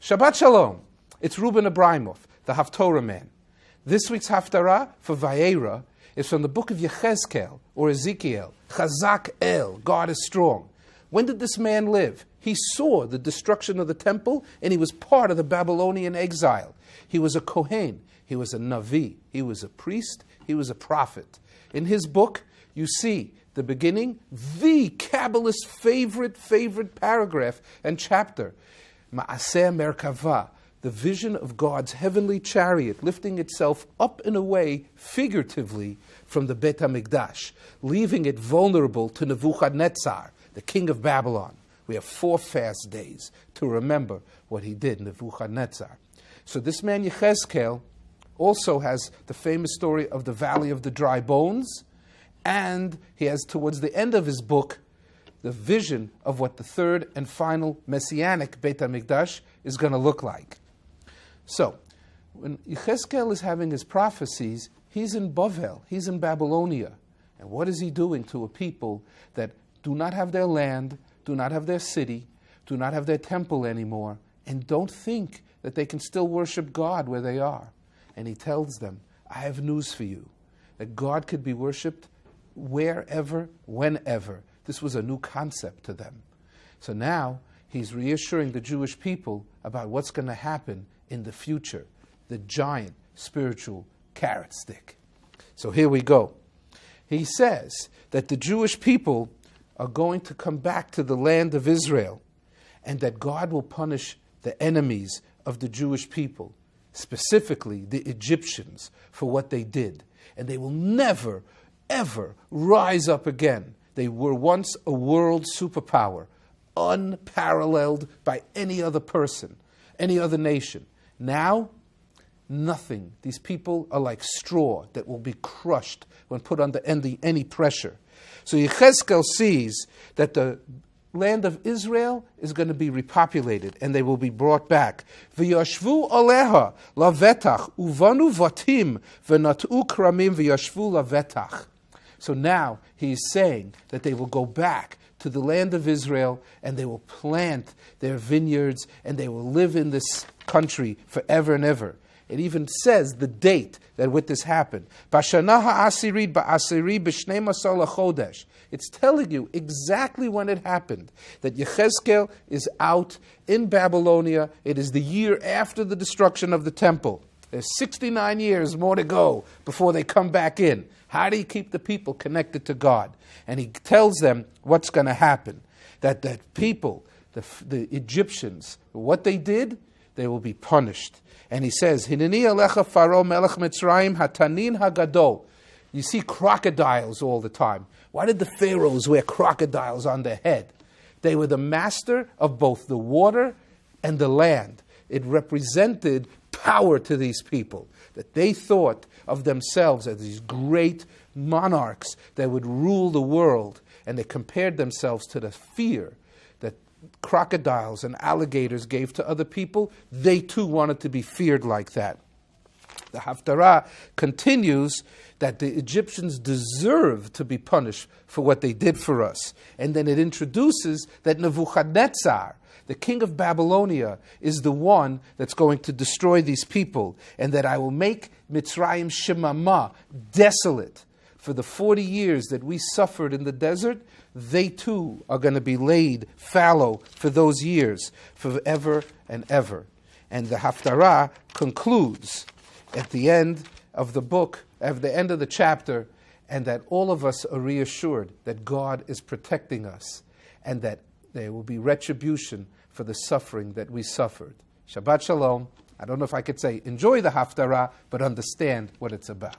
Shabbat Shalom. It's Reuben Ebrahimoff, the Haftorahman. This week's Haftarah for Vayera is from the book of Yechezkel, or Ezekiel. Chazak El, God is strong. When did this man live? He saw the destruction of the temple, and he was part of the Babylonian exile. He was a Kohen, he was a Navi, he was a priest, he was a prophet. In his book, you see the beginning, the Kabbalist's favorite paragraph and chapter, Ma'aseh Merkava, the vision of God's heavenly chariot lifting itself up and away, figuratively, from the Beit HaMikdash, leaving it vulnerable to Nebuchadnezzar, the king of Babylon. We have 4 fast days to remember what he did, Nebuchadnezzar. So this man Yechezkel also has the famous story of the Valley of the Dry Bones, and he has, towards the end of his book, the vision of what the third and final messianic Beit HaMikdash is going to look like. So, when Yechezkel is having his prophecies, he's in Bavel, he's in Babylonia. And what is he doing to a people that do not have their land, do not have their city, do not have their temple anymore, and don't think that they can still worship God where they are? And he tells them, I have news for you, that God could be worshipped wherever, whenever. This was a new concept to them. So now he's reassuring the Jewish people about what's going to happen in the future, the giant spiritual carrot stick. So here we go. He says that the Jewish people are going to come back to the land of Israel, and that God will punish the enemies of the Jewish people, specifically the Egyptians, for what they did. And they will never, ever rise up again. They were once a world superpower, unparalleled by any other person, any other nation. Now, nothing. These people are like straw that will be crushed when put under any pressure. So Yechezkel sees that the land of Israel is going to be repopulated, and they will be brought back. V'yashvu aleha lavetach uvanu vatim v'nat'u kramim v'yashvu lavetach. So now he is saying that they will go back to the land of Israel, and they will plant their vineyards, and they will live in this country forever and ever. It even says the date that with this happened. Bashana ha'asirid ba'asiri b'shnei masar lachodesh. It's telling you exactly when it happened, that Yechezkel is out in Babylonia. It is the year after the destruction of the temple. There's 69 years more to go before they come back in. How do you keep the people connected to God? And he tells them what's going to happen. That the people, the Egyptians, what they did, they will be punished. And he says, Hineni alecha Pharaoh melech Mitzrayim hatanin hagadol. You see crocodiles all the time. Why did the pharaohs wear crocodiles on their head? They were the master of both the water and the land. It represented power to these people, that they thought of themselves as these great monarchs that would rule the world, and they compared themselves to the fear that crocodiles and alligators gave to other people. They too wanted to be feared like that. The Haftarah continues that the Egyptians deserve to be punished for what they did for us. And then it introduces that Nebuchadnezzar, the king of Babylonia, is the one that's going to destroy these people, and that I will make Mitzrayim Shemama desolate. For the 40 years that we suffered in the desert, they too are going to be laid fallow for those years, forever and ever. And the Haftarah concludes at the end of the book, at the end of the chapter, and that all of us are reassured that God is protecting us, and that there will be retribution for the suffering that we suffered. Shabbat Shalom. I don't know if I could say enjoy the Haftarah, but understand what it's about.